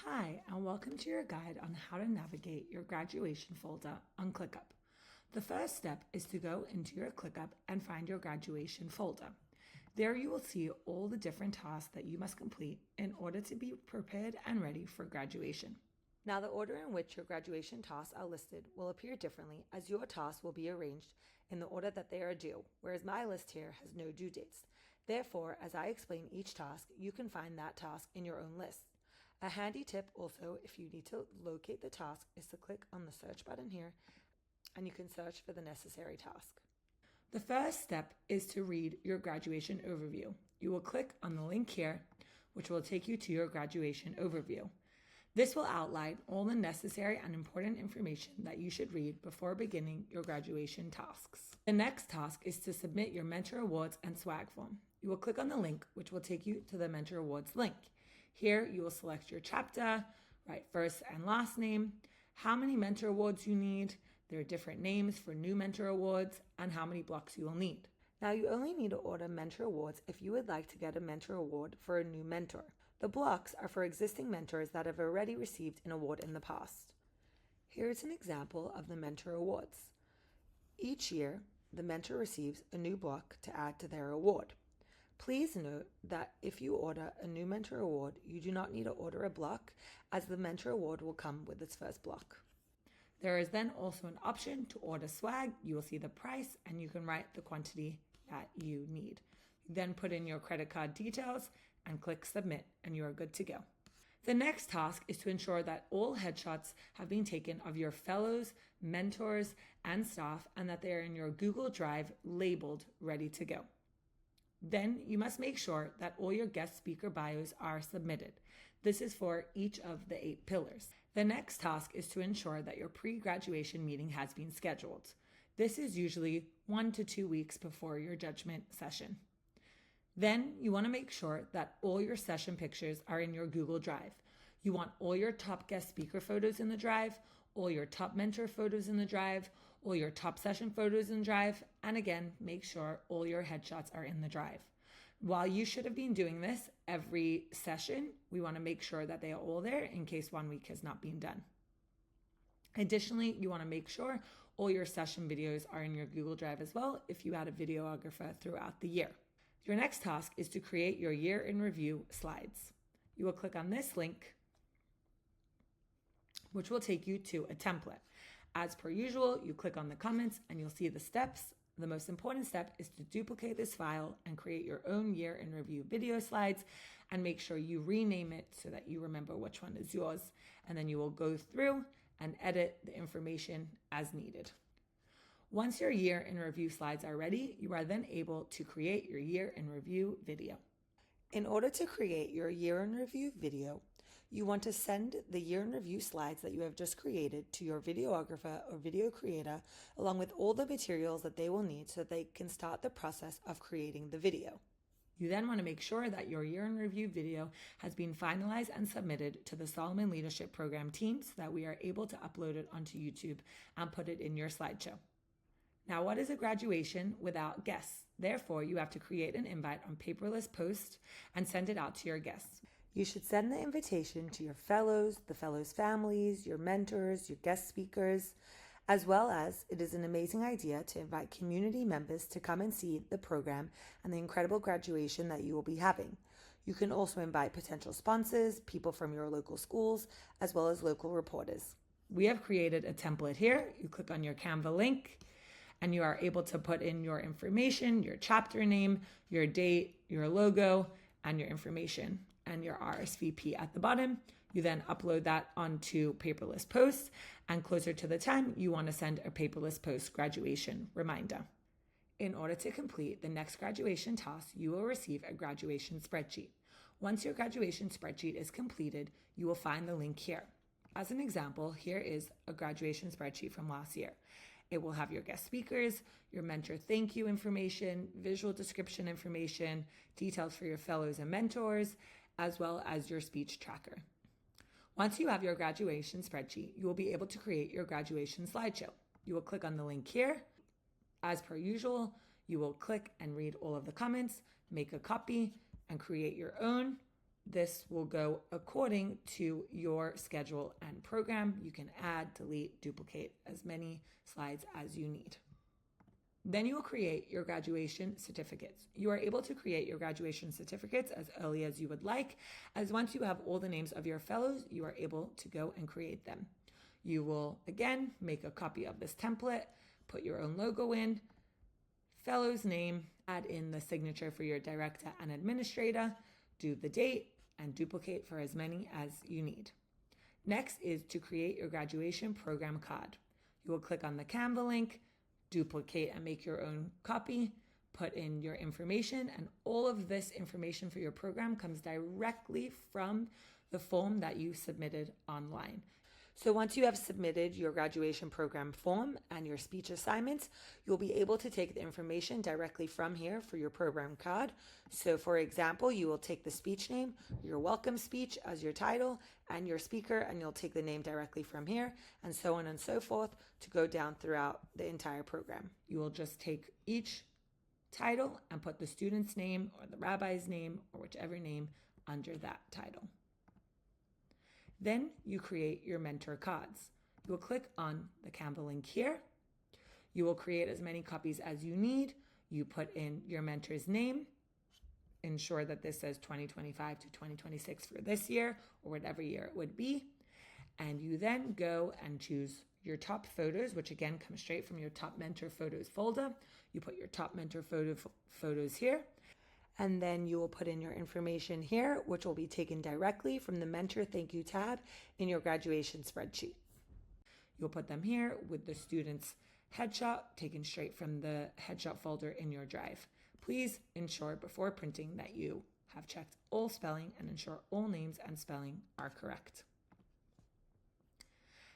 Hi, and welcome to your guide on how to navigate your graduation folder on ClickUp. The first step is to go into your ClickUp and find your graduation folder. There you will see all the different tasks that you must complete in order to be prepared and ready for graduation. Now, the order in which your graduation tasks are listed will appear differently, as your tasks will be arranged in the order that they are due, whereas my list here has no due dates. Therefore, as I explain each task, you can find that task in your own list. A handy tip also, if you need to locate the task, is to click on the search button here and you can search for the necessary task. The first step is to read your graduation overview. You will click on the link here, which will take you to your graduation overview. This will outline all the necessary and important information that you should read before beginning your graduation tasks. The next task is to submit your Mentor Awards and swag form. You will click on the link, which will take you to the Mentor Awards link. Here, you will select your chapter, write first and last name, how many Mentor Awards you need, there are different names for new Mentor Awards, and how many blocks you will need. Now, you only need to order Mentor Awards if you would like to get a Mentor Award for a new mentor. The blocks are for existing mentors that have already received an award in the past. Here is an example of the Mentor Awards. Each year, the mentor receives a new block to add to their award. Please note that if you order a new Mentor Award, you do not need to order a block, as the Mentor Award will come with its first block. There is then also an option to order swag. You will see the price and you can write the quantity that you need. You then put in your credit card details and click submit and you are good to go. The next task is to ensure that all headshots have been taken of your fellows, mentors, and staff, and that they are in your Google Drive labeled ready to go. Then you must make sure that all your guest speaker bios are submitted. This is for each of the 8 pillars. The next task is to ensure that your pre-graduation meeting has been scheduled. This is usually 1 to 2 weeks before your judgment session. Then you want to make sure that all your session pictures are in your Google Drive. You want all your top guest speaker photos in the Drive, all your top mentor photos in the Drive, all your top session photos in the Drive, and again, make sure all your headshots are in the Drive. While you should have been doing this every session, we want to make sure that they are all there in case 1 week has not been done. Additionally, you want to make sure all your session videos are in your Google Drive as well if you had a videographer throughout the year. Your next task is to create your year in review slides. You will click on this link, which will take you to a template. As per usual, you click on the comments and you'll see the steps. The most important step is to duplicate this file and create your own year in review video slides and make sure you rename it so that you remember which one is yours. And then you will go through and edit the information as needed. Once your year in review slides are ready, you are then able to create your year in review video. In order to create your year in review video, you want to send the year in review slides that you have just created to your videographer or video creator, along with all the materials that they will need so that they can start the process of creating the video. You then want to make sure that your year in review video has been finalized and submitted to the Solomon Leadership Program team so that we are able to upload it onto YouTube and put it in your slideshow. Now, what is a graduation without guests? Therefore, you have to create an invite on Paperless Post and send it out to your guests. You should send the invitation to your fellows, the fellows' families, your mentors, your guest speakers, as well as it is an amazing idea to invite community members to come and see the program and the incredible graduation that you will be having. You can also invite potential sponsors, people from your local schools, as well as local reporters. We have created a template here. You click on your Canva link, and you are able to put in your information, your chapter name, your date, your logo, and your information and your RSVP at the bottom. You then upload that onto Paperless Post, and closer to the time, you want to send a Paperless Post graduation reminder. In order to complete the next graduation task, you will receive a graduation spreadsheet. Once your graduation spreadsheet is completed, you will find the link here. As an example, here is a graduation spreadsheet from last year. It will have your guest speakers, your mentor thank you information, visual description information, details for your fellows and mentors, as well as your speech tracker. Once you have your graduation spreadsheet, you will be able to create your graduation slideshow. You will click on the link here. As per usual, you will click and read all of the comments, make a copy, and create your own. this will go according to your schedule and program. You can add, delete, duplicate as many slides as you need. Then you will create your graduation certificates. You are able to create your graduation certificates as early as you would like, as once you have all the names of your fellows, you are able to go and create them. You will, again, make a copy of this template, put your own logo in, fellow's name, add in the signature for your director and administrator, do the date, and duplicate for as many as you need. Next is to create your graduation program card. You will click on the Canva link, duplicate and make your own copy, put in your information, and all of this information for your program comes directly from the form that you submitted online. So once you have submitted your graduation program form and your speech assignments, you'll be able to take the information directly from here for your program card. So for example, you will take the speech name, your welcome speech as your title, and your speaker, and you'll take the name directly from here, and so on and so forth to go down throughout the entire program. You will just take each title and put the student's name or the rabbi's name or whichever name under that title. Then you create your mentor cards. You will click on the Canva link here. You will create as many copies as you need. You put in your mentor's name. Ensure that this says 2025 to 2026 for this year or whatever year it would be. And you then go and choose your top photos, which again come straight from your top mentor photos folder. You put your top mentor photos here. And then you will put in your information here, which will be taken directly from the Mentor Thank You tab in your graduation spreadsheet. You'll put them here with the student's headshot taken straight from the headshot folder in your drive. Please ensure before printing that you have checked all spelling and ensure all names and spelling are correct.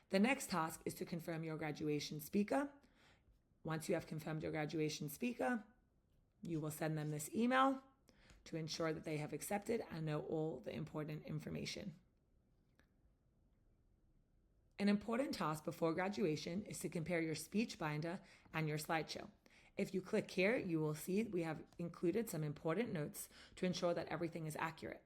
The next task is to confirm your graduation speaker. Once you have confirmed your graduation speaker, you will send them this email to ensure that they have accepted and know all the important information. An important task before graduation is to compare your speech binder and your slideshow. If you click here, you will see we have included some important notes to ensure that everything is accurate.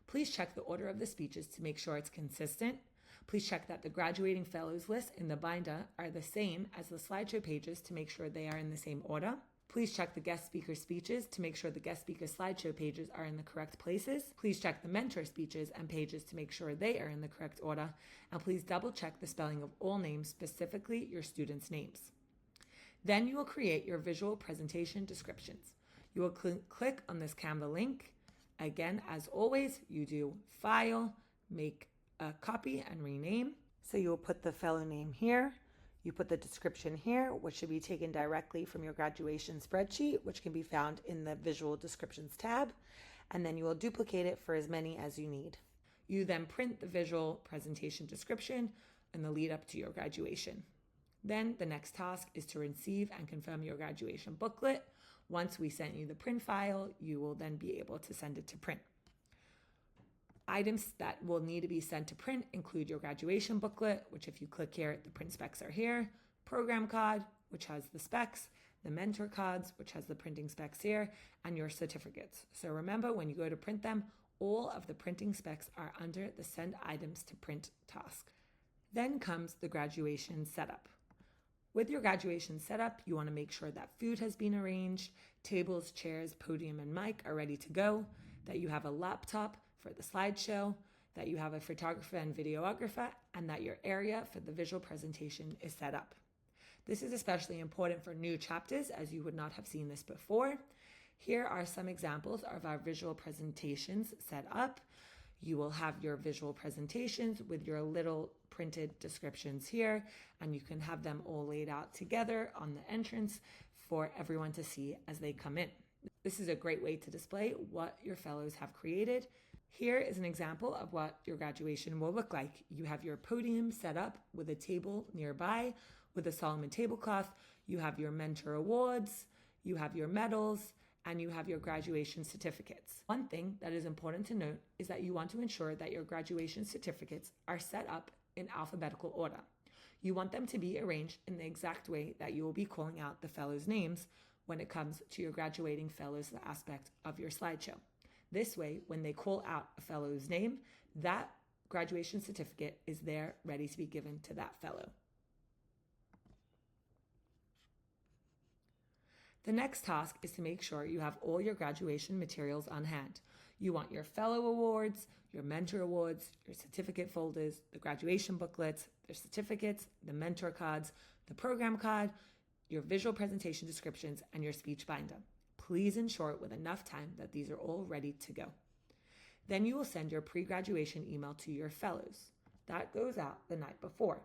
Please check the order of the speeches to make sure it's consistent. Please check that the graduating fellows list in the binder are the same as the slideshow pages to make sure they are in the same order. Please check the guest speaker speeches to make sure the guest speaker slideshow pages are in the correct places. Please check the mentor speeches and pages to make sure they are in the correct order. And please double check the spelling of all names, specifically your students' names. Then you will create your visual presentation descriptions. You will click on this Canva link. Again, as always, you do File, make a copy and rename. So you will put the fellow name here. You put the description here, which should be taken directly from your graduation spreadsheet, which can be found in the Visual Descriptions tab, and then you will duplicate it for as many as you need. You then print the visual presentation description in the lead up to your graduation. Then the next task is to receive and confirm your graduation booklet. Once we send you the print file, you will then be able to send it to print. Items that will need to be sent to print include your graduation booklet, which if you click here, the print specs are here, program card, which has the specs, the mentor cards, which has the printing specs here, and your certificates. So remember, when you go to print them, all of the printing specs are under the Send Items to Print task. Then comes the graduation setup. With your graduation setup, you want to make sure that food has been arranged, tables, chairs, podium, and mic are ready to go, that you have a laptop for the slideshow, that you have a photographer and videographer, and that your area for the visual presentation is set up. This is especially important for new chapters, as you would not have seen this before. Here are some examples of our visual presentations set up. You will have your visual presentations with your little printed descriptions here, and you can have them all laid out together on the entrance for everyone to see as they come in. This is a great way to display what your fellows have created. Here is an example of what your graduation will look like. You have your podium set up with a table nearby with a Solomon tablecloth. You have your mentor awards, you have your medals, and you have your graduation certificates. One thing that is important to note is that you want to ensure that your graduation certificates are set up in alphabetical order. You want them to be arranged in the exact way that you will be calling out the fellows' names when it comes to your graduating fellows aspect of your slideshow. This way, when they call out a fellow's name, that graduation certificate is there ready to be given to that fellow. The next task is to make sure you have all your graduation materials on hand. You want your fellow awards, your mentor awards, your certificate folders, the graduation booklets, the certificates, the mentor cards, the program card, your visual presentation descriptions, and your speech binder. Please ensure with enough time that these are all ready to go. Then you will send your pre-graduation email to your fellows. That goes out the night before.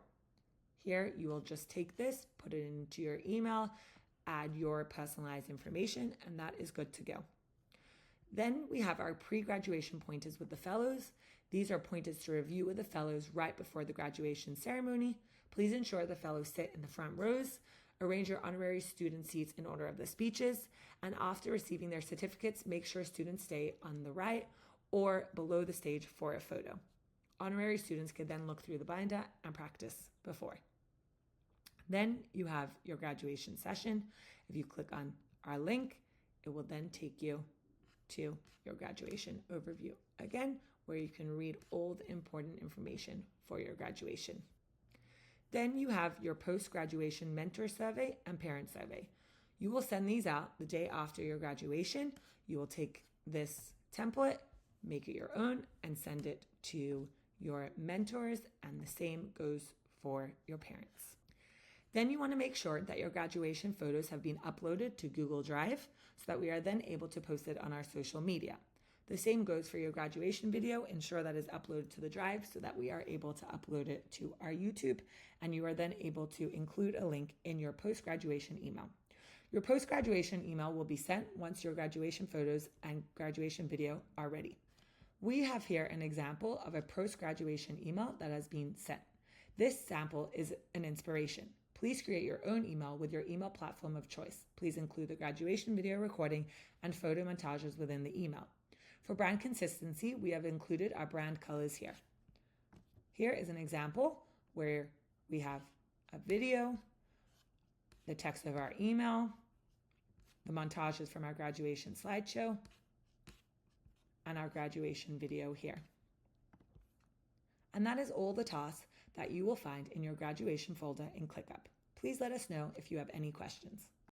Here, you will just take this, put it into your email, add your personalized information, and that is good to go. Then we have our pre-graduation pointers with the fellows. These are pointers to review with the fellows right before the graduation ceremony. Please ensure the fellows sit in the front rows. Arrange your honorary student seats in order of the speeches. And after receiving their certificates, make sure students stay on the right or below the stage for a photo. Honorary students can then look through the binder and practice before. Then you have your graduation session. If you click on our link, it will then take you to your graduation overview again, where you can read all the important information for your graduation. Then you have your post-graduation mentor survey and parent survey. You will send these out the day after your graduation. You will take this template, make it your own, and send it to your mentors, and the same goes for your parents. Then you want to make sure that your graduation photos have been uploaded to Google Drive so that we are then able to post it on our social media. The same goes for your graduation video. Ensure that is uploaded to the Drive so that we are able to upload it to our YouTube, and you are then able to include a link in your post-graduation email. Your post-graduation email will be sent once your graduation photos and graduation video are ready. We have here an example of a post-graduation email that has been sent. This sample is an inspiration. Please create your own email with your email platform of choice. Please include the graduation video recording and photo montages within the email. For brand consistency, we have included our brand colors here. Here is an example where we have a video, the text of our email, the montages from our graduation slideshow, and our graduation video here. And that is all the tasks that you will find in your graduation folder in ClickUp. Please let us know if you have any questions.